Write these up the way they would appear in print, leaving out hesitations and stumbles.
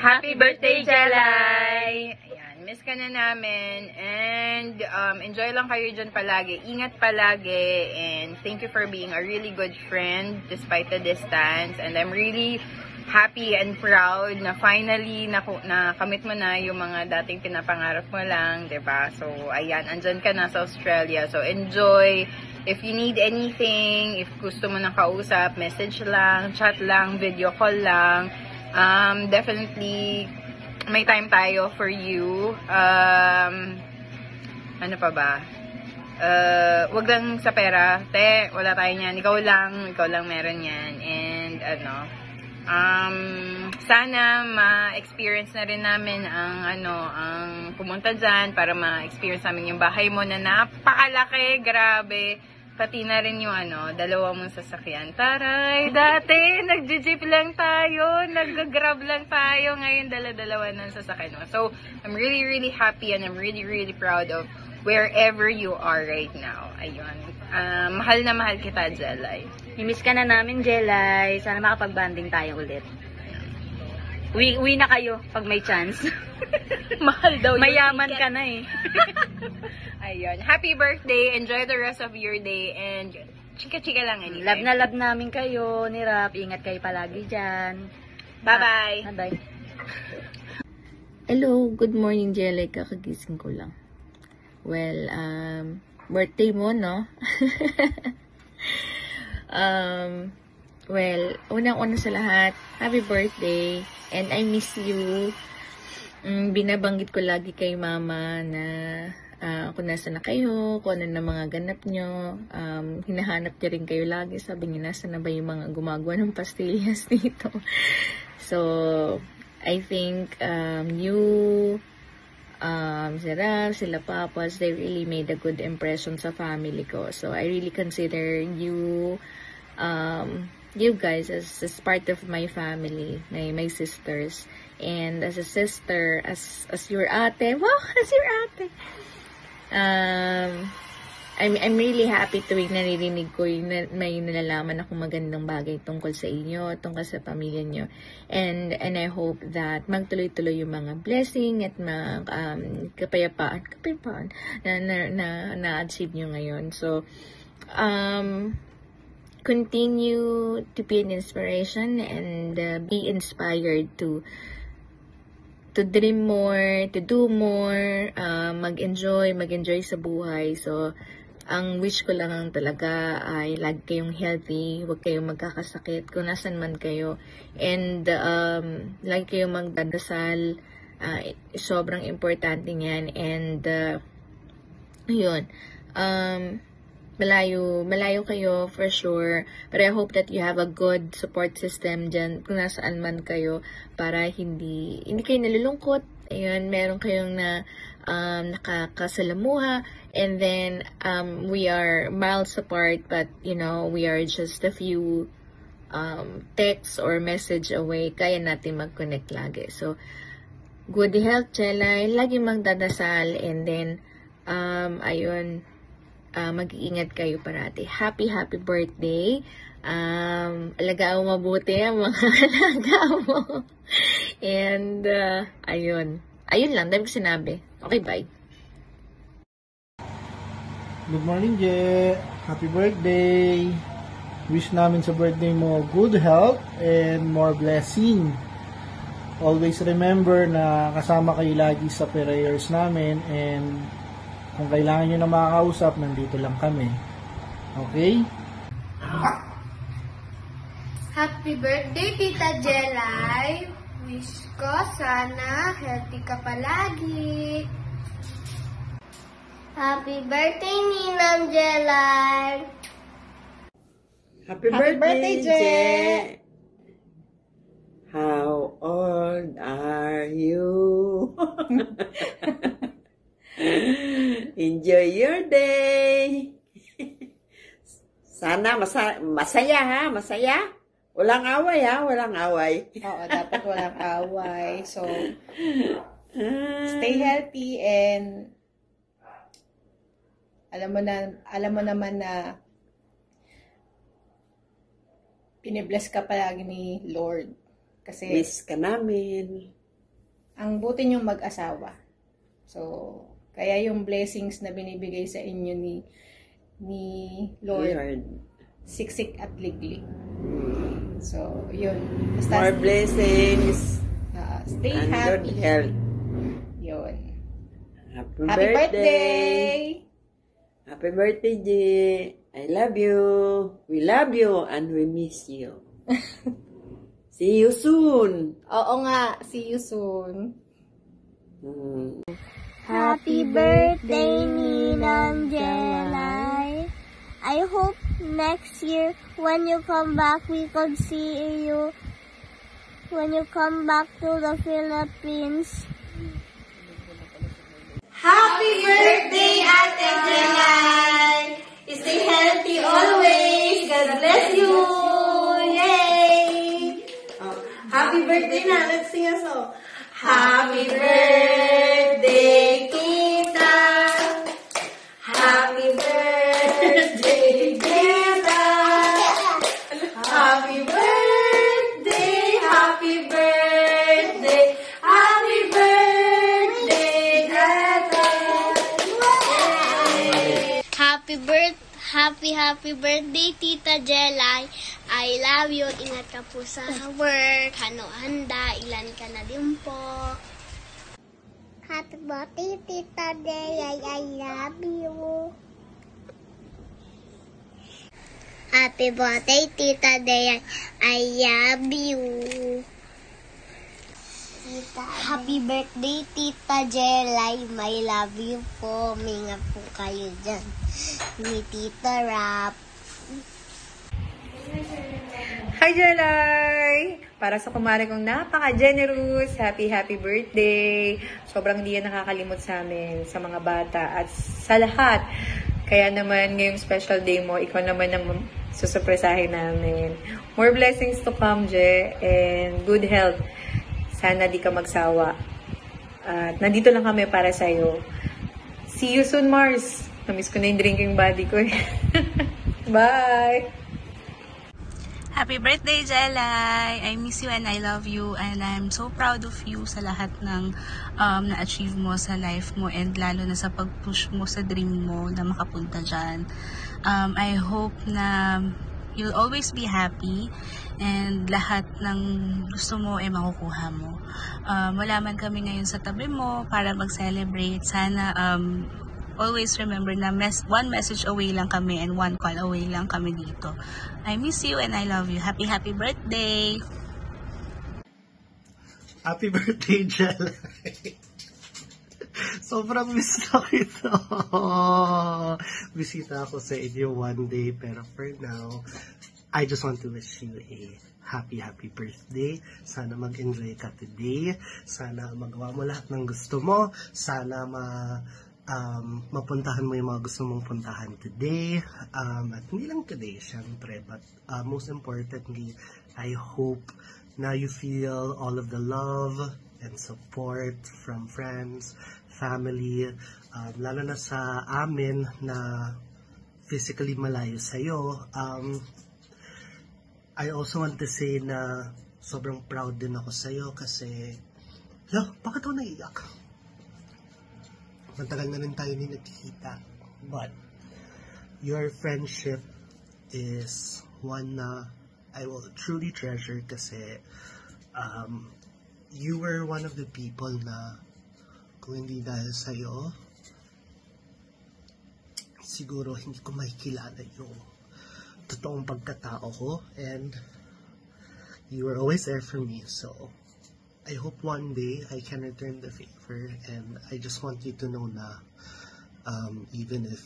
Happy birthday, Jelay! Ayan, miss ka na namin. And enjoy lang kayo dyan palagi. Ingat palagi. And thank you for being a really good friend despite the distance. And I'm really happy and proud na finally nakamit mo na yung mga dating pinapangarap mo lang, 'di ba? So, ayan, andyan ka na sa Australia. So, enjoy. If you need anything, if gusto mo nang kausap, message lang, chat lang, video call lang. Definitely may time tayo for you. Ano pa ba? Wag lang sa pera. Te, wala tayo niyan. Ikaw lang meron yan. And sana ma-experience na rin namin ang pumunta dyan para ma-experience namin yung bahay mo na napakalaki, grabe. Pati na rin yung dalawa mong sasakyan. Taray, dati nag-jeep lang tayo, nag-grab lang tayo, ngayon dala-dalawa ng sasakyan mo. So, I'm really, really happy and I'm really, really proud of wherever you are right now. Ayun. Mahal na mahal kita, Jelay. I-miss ka na namin, Jelay. Sana makapag-banding tayo ulit. Uwi na kayo pag may chance. Mahal daw. Mayaman ka na eh. Ayun. Happy birthday. Enjoy the rest of your day. And chika-chika lang anytime. Love na love namin kayo ni Rap. Ingat kayo palagi dyan. Bye-bye. Bye-bye. Hello, good morning, Jelay. Kakagising ko lang. Well, birthday mo, no? Well, unang-una sa lahat, happy birthday. And I miss you. Binabanggit ko lagi kay mama na kung nasa na kayo, kung ano na mga ganap nyo. Hinahanap niya rin kayo lagi. Sabi niya, nasa na ba yung mga gumagawa ng pastillas dito? So, I think you, sila papas, they really made a good impression sa family ko. So, I really consider you, you guys as part of my family, my sisters. And as a sister, as your ate, wow, as your ate. I'm really happy tuwing naririnig ko yung may nalalaman akong magandang bagay tungkol sa inyo, tungkol sa pamilya nyo. And I hope that magtuloy-tuloy yung mga blessing at kapayapaan na-achieve nyo ngayon. So, continue to be an inspiration and be inspired to dream more, to do more, mag-enjoy sa buhay. So, ang wish ko lang talaga ay lagi kayong healthy, huwag kayong magkakasakit kung nasan man kayo. And lagi kayong magdadasal, sobrang importante niyan. And ayun, malayo kayo for sure, but I hope that you have a good support system dyan kung nasaan man kayo para hindi kayo nalulungkot. Ayun, meron kayong nakakasalamuha, and then we are miles apart, but we are just a few texts or message away. Kaya natin mag-connect lagi. So, good health, Jelay. Lagi magdadasal, and then ayun, mag-iingat kayo parati. Happy birthday. Alagaan mo mabuti ang mga alagaan mo. And, ayun lang, dami ko sinabi. Okay, bye. Good morning, Je. Happy birthday. Wish namin sa birthday mo good health and more blessing. Always remember na kasama kayo lagi sa prayers namin, and kung kailangan nyo na makakausap, nandito lang kami. Okay? Happy birthday, Tita Jelay! Wish ko sana healthy ka palagi. Happy birthday, Ninang Jelay! Happy birthday, Je! How old are you? Enjoy your day! Sana masaya ha, masaya. Walang away ha, walang away. Oo, dapat walang away. So, stay healthy and alam mo naman na pinibless ka palagi ni Lord. Kasi miss ka namin. ang buti niyong mag-asawa. So, kaya yung blessings na binibigay sa inyo ni Lord, siksik at liglig. So, yun. Basta, More blessings. Stay and happy. good health. Yun. Happy birthday! Happy birthday, G. I love you. We love you and we miss you. See you soon. Oo nga. See you soon. Happy birthday, Ninang Jelay. I hope next year when you come back, we could see you when you come back to the Philippines. Happy birthday, Ate Jelay! Stay healthy always. God bless you. Yay! Happy birthday na. Let's sing a song. Happy birthday, Tita. Happy birthday, Tita. Happy birthday, happy birthday, happy birthday, Tata. Happy birthday, Tita Jelay. I love you. Ingat ka po sa work. Handa, ilan ka na din po. Happy birthday, Tita Jelay. I love you. Happy birthday, Tita Jelay. I love you. Happy birthday, Tita Jelay. I love you po. Mingat po kayo dyan. Ni Tita Rap. Hi, Jelay! Para sa kumare kong napaka-generous, happy birthday! Sobrang hindi yan nakakalimot sa amin, sa mga bata, at sa lahat. Kaya naman, ngayong special day mo, ikaw naman ang susurpresahin namin. More blessings to come, Je, and good health. Sana di ka magsawa. At nandito lang kami para sa'yo. See you soon, Mars! Namiss ko na yung drinking buddy ko. Bye! Happy birthday, Jelay! I miss you and I love you and I'm so proud of you sa lahat ng na-achieve mo sa life mo and lalo na sa pag-push mo sa dream mo na makapunta dyan. I hope na you'll always be happy and lahat ng gusto mo ay makukuha mo. Wala man kami ngayon sa tabi mo para mag-celebrate. Sana always remember na one message away lang kami and one call away lang kami dito. I miss you and I love you. Happy birthday! Happy birthday, Jelay! Sobrang miss na kita. Bisita ako sa inyo one day, pero for now, I just want to wish you a happy birthday. Sana mag-enjoy ka today. Sana magawa mo lahat ng gusto mo. Sana mapuntahan mo yung mga gusto mong puntahan today. At hindi lang today, syempre. But most importantly, I hope na you feel all of the love and support from friends, family, lalo na sa amin na physically malayo sa'yo. I also want to say na sobrang proud din ako sa'yo kasi, bakit ako naiiyak? Matagal na rin tayo hindi nagkikita. But, your friendship is one na I will truly treasure kasi you were one of the people na kung hindi dahil sa'yo, siguro hindi ko makikilala yung totoong pagkatao ko and you were always there for me. So, I hope one day I can return the favor and I just want you to know na even if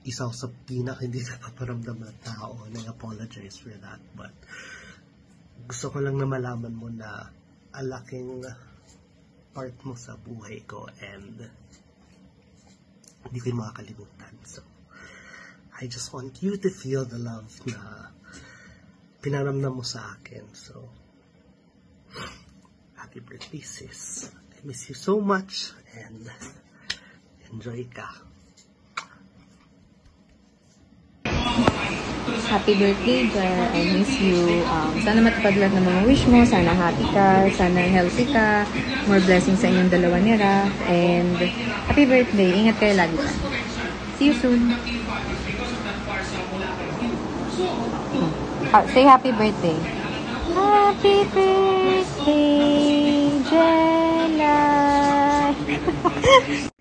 isa sa hindi na paparamdam na tao and I apologize for that, but gusto ko lang na malaman mo na ang laking part mo sa buhay ko and hindi ko yung makakalimutan. So, I just want you to feel the love na pinaramdam mo sa akin. So, happy birthday, sis. I miss you so much and enjoy ka. Happy birthday, Jar. I miss you. Sana matupad lahat ng mga wish mo. Sana happy ka. Sana healthy ka. More blessings sa inyong dalawa ni Raf. And happy birthday. Ingat kayo lagi. See you soon. Say happy birthday. Happy birthday, Jelay.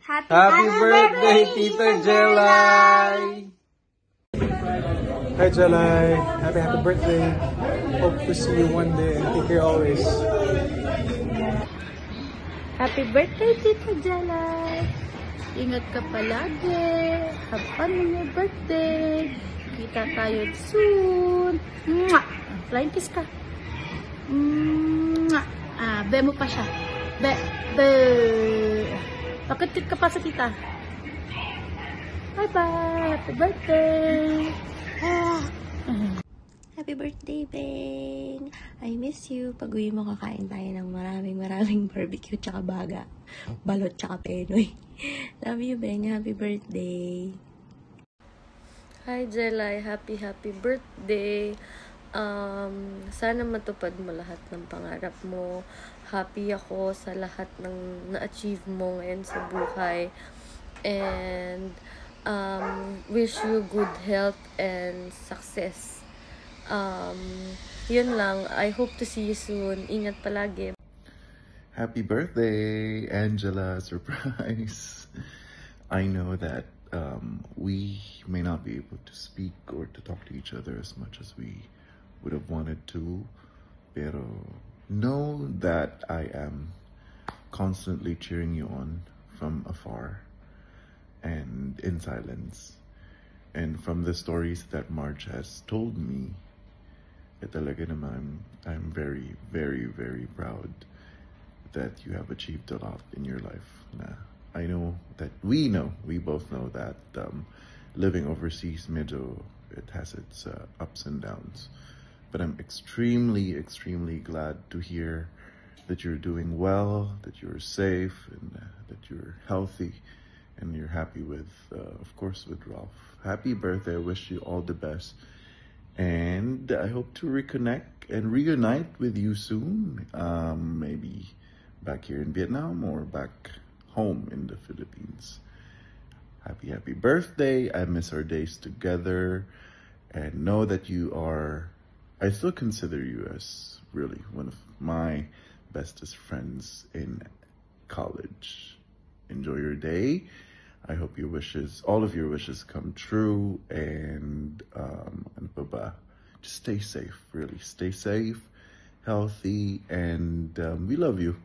Happy birthday, Tita Jelay! Hi, Jelay. Happy birthday. Hope to see you one day and take care always. Happy birthday, Tita Jelay. Ingat ka palagi. Have fun on your birthday. Kita tayo soon. Mwah! Flying kiss ka. Mwah! Be mo pa siya. Be. Pakit ka pa sa tita. Bye-bye. Happy birthday. Happy birthday, Beng! I miss you. Pag-uwi mo, kakain tayo ng maraming barbecue tsaka baga. Balot tsaka penoy. Love you, Beng. Happy birthday. Hi, Jelay. Happy birthday. Sana matupad mo lahat ng pangarap mo. Happy ako sa lahat ng na-achieve mo ngayon sa buhay. And wish you good health and success. Yun lang. I hope to see you soon. Ingat palagi. Happy birthday, Angela. Surprise. I know that we may not be able to speak or to talk to each other as much as we would have wanted to, pero know that I am constantly cheering you on from afar and in silence. And from the stories that Marge has told me, talaga naman, I'm very, very, very proud that you have achieved a lot in your life. I know that we both know that living overseas, it has its ups and downs. But I'm extremely, extremely glad to hear that you're doing well, that you're safe, and that you're healthy, and you're happy with, of course, with Ralph. Happy birthday. I wish you all the best. And I hope to reconnect and reunite with you soon. Maybe back here in Vietnam or back home in the Philippines. Happy birthday. I miss our days together. And know that I still consider you as really one of my bestest friends in college. Enjoy your day. I hope all of your wishes come true, and just stay safe, really. Stay safe, healthy, and we love you.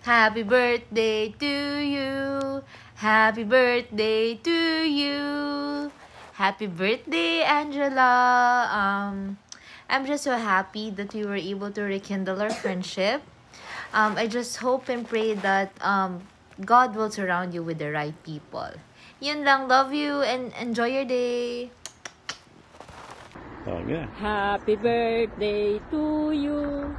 Happy birthday to you. Happy birthday to you. Happy birthday, Angela. I'm just so happy that we were able to rekindle our friendship. I just hope and pray that God will surround you with the right people. Yun lang. Love you and enjoy your day. Yeah. Happy birthday to you.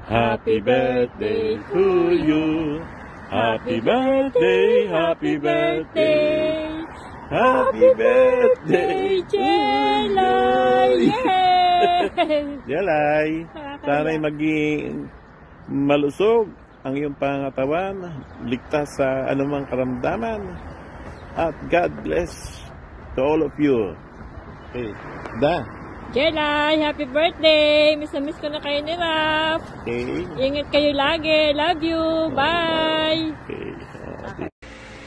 Happy birthday to you. Happy birthday, happy birthday. Happy birthday, Jelay! Jelay, sana'y maging malusog ang iyong pangatawan, ligtas sa anumang karamdaman, at God bless to all of you. Okay, Jelay, happy birthday! Miss ko na kayo ni Raf. Okay. Ingat kayo lagi. Love you. Bye! Okay.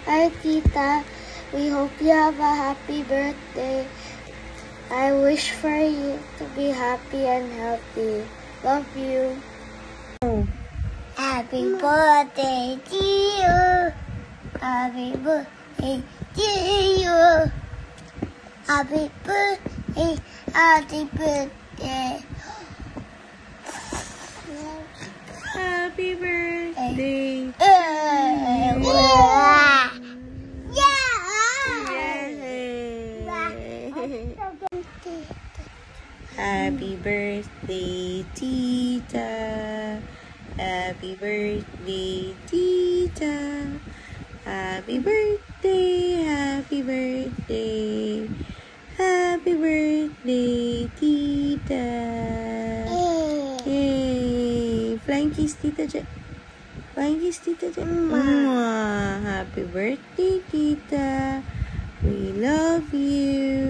Hi, Tita. We hope you have a happy birthday. I wish for you to be happy and healthy. Love you. Happy birthday to you. Happy birthday to you. Happy birthday. Happy birthday. Happy birthday. Happy birthday, Tita. Happy birthday, Tita. Happy birthday, happy birthday. Happy birthday, Tita. Hey, flying kiss, Tita Je. Flying kiss, Tita Je. Happy birthday, Tita. We love you.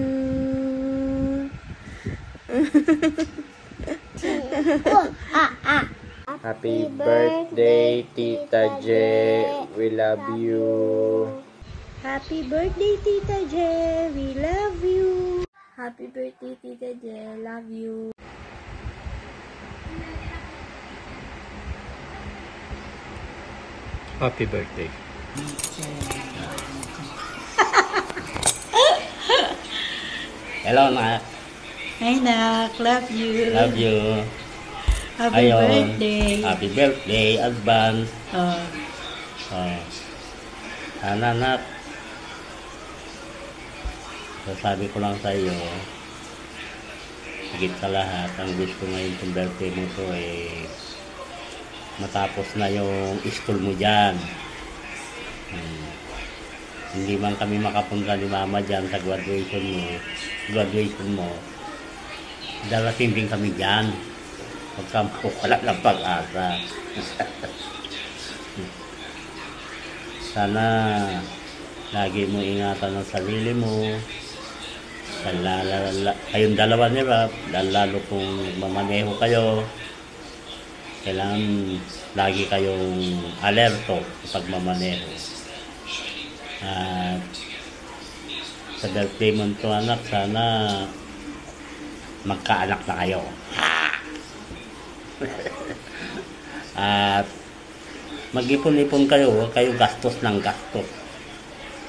Happy birthday, Tita J. We love you. Happy birthday, Tita J. We love you. Happy birthday, Tita J. Love you. Happy birthday. Hello, Nak. Hi, Nak. Love you. Love you. Happy Ayun. birthday. Happy birthday, advance. Oh. Sana, Nak. Sasabi ko lang sa iyo, higit sa lahat, ang gusto ngayon sa birthday mo to matapos na yung school mo dyan. Hindi man kami makapunta ni Mama dyan sa graduation mo, darating din kami dyan. Huwag kang wala ng pag-asa. Sana lagi mo ingatan ang sarili mo. Kayong dalawa ni Rap, lalo kung mamaneho kayo, kailangan lagi kayong alerto sa pagmamaneho. At sa birthday mo ito, anak, sana magkaanak na kayo. At mag-ipon-ipon kayo, huwag kayo gastos ng gastos.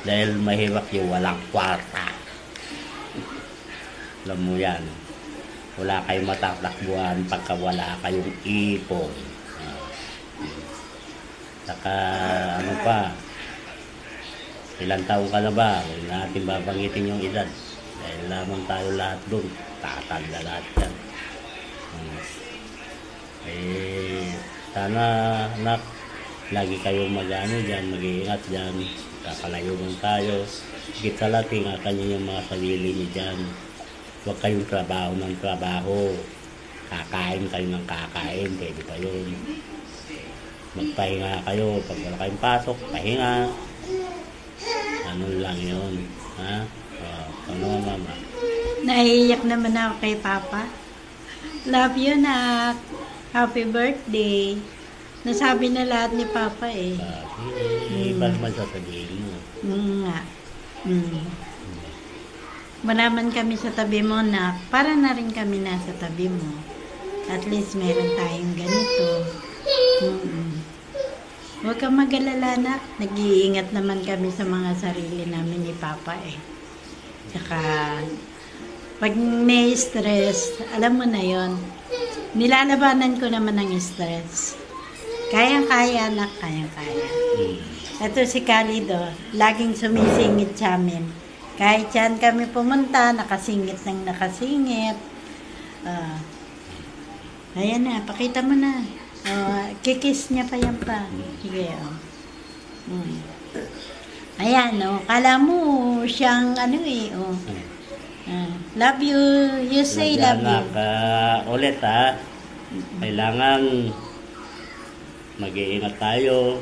Dahil mahirap yung walang kwarta. Alam mo yan. Wala kayong matatakbuhan pagka wala kayong ipon. Saka ano pa, ilang taon ka na ba? Huwag natin babangitin yung edad. Dahil lamang tayo lahat doon. Tatanda lahat yan. Sana anak, lagi kayong mag-ano dyan, mag-iingat dyan. Kakalayo lang tayo. Higit sa lahat, ingatan nyo yung mga sarili nyo dyan. Huwag kayong trabaho ng trabaho. Kakain kayo ng kakain. Pwede pa yun. Magpahinga kayo. Pag wala kayong pasok, pahinga. Ano lang yun. Ha? Ano Mama? Naiiyak naman ako kay Papa. Love you, Nak. Happy birthday. Nasabi na lahat ni Papa eh. Iba naman sasabihin mo. Nga. Malaman kami sa tabi mo, Nak. Para na rin kami nasa tabi mo. At least meron tayong ganito. Huwag kang mag-alala, Nak. Nag-iingat naman kami sa mga sarili namin ni Papa eh. Tsaka, pag may stress, alam mo na yon. Nilalabanan ko naman ang stress. Kayang-kaya, Nak. Kayang-kaya. Ito si Kalido, laging sumisingit sa amin. Kahit saan kami pumunta, nakasingit ng nakasingit. Ayan na, pakita mo na. Kikis niya pa yan pa. Sige, Ayan, kala mo siyang ano eh, love you. You say love you. Ulit ha. Kailangan mag-iingat tayo.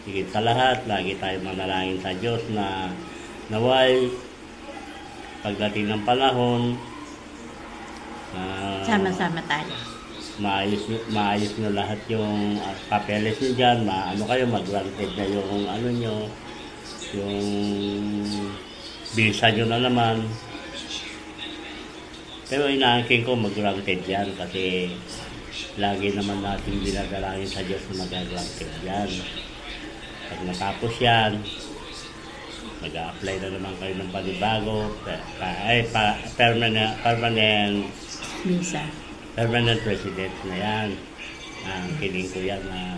Higit sa lahat, lagi tayo manalangin sa Diyos na naway pagdating ng panahon sama-sama tayo. Maayos nyo lahat yung papeles nyo dyan, kayo, mag-granted na yung ano nyo, yung visa nyo na naman. Pero inaangkin ko mag-granted yan kasi lagi naman natin dinadalangin sa Diyos na mag-granted yan. Pag natapos yan, mag-a-apply na naman kayo ng panibago, permanent visa. Permanent resident na yan. Kiling ko yan na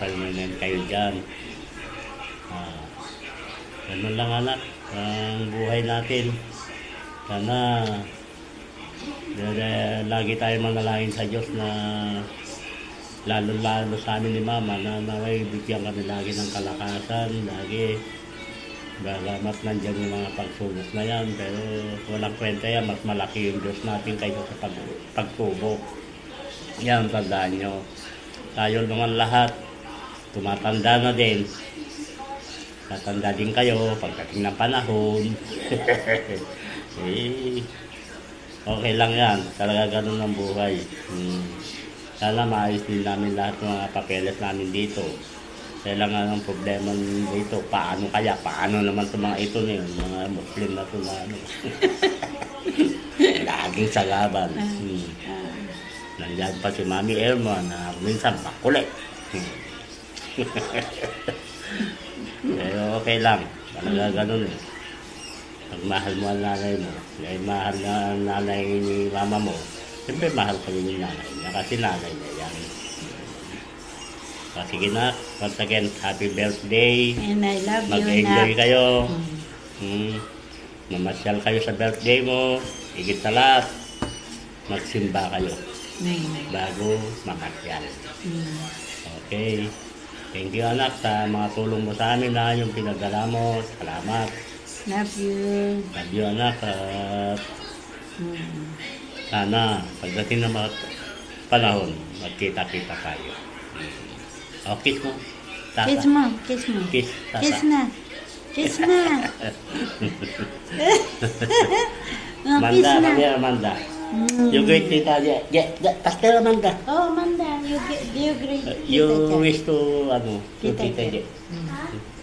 permanent kayo dyan. Ganun lang anak, ang buhay natin. Sana lagi tayo manalangin sa Diyos na lalo sa amin ni Mama na naway bigyan kami lagi ng kalakasan, lagi Bagamat nandiyan yung mga pagsubok na yan, pero walang kwenta yan, mas malaki yung Diyos natin kaysa sa pagsubok. Yan, tandaan nyo. Tayo naman lahat, tumatanda na din. Tatanda din kayo pagdating ng panahon. Okay lang yan, talaga ganun ang buhay. Sana maayos din namin lahat ng mga papeles namin dito. Kailangan ang problema dito, paano naman itong mga ito na yun, mga Muslim na ito na ano. Laging sa laban. Nandiyan pa si Mami Elma na minsan bakulit. Pero okay lang, talaga ganun eh. Pag mahal mo ang nanay mo, dahil mahal na ang nanay ni mama mo, siyempre mahal ka rin yung nanay niya kasi nanay niya yan. Sige na, once again, happy birthday. And I love you, Mag-enjoy kayo. Mamasyal kayo sa birthday mo. Higit sa lahat, magsimba kayo bago mamasyal. Okay. Thank you anak sa mga tulong mo sa amin na yung pinagdala mo. Salamat. Love you. Love you anak. At sana pagdating ng mga panahon, magkita-kita tayo. Oh, kiss mo. Tata. Kiss mo. Kiss mo. Kiss, tata. Kiss na. Kiss na. Amanda, kami Amanda. You greet Tita Pastor Amanda. Oh, Amanda. You greet You wish to, Tita Je.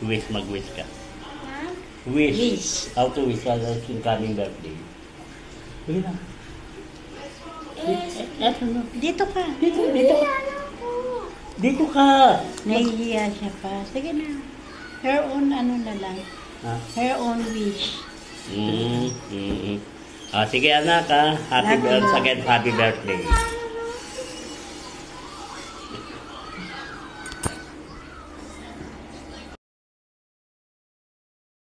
Wish, mag-wish ka. Wish. How to wish for your coming birthday. Sige na. Dito ka. Dito ka. Nahihiya siya pa. Sige na. Her own na lang. Her own wish. Sige anak ha. Happy birthday.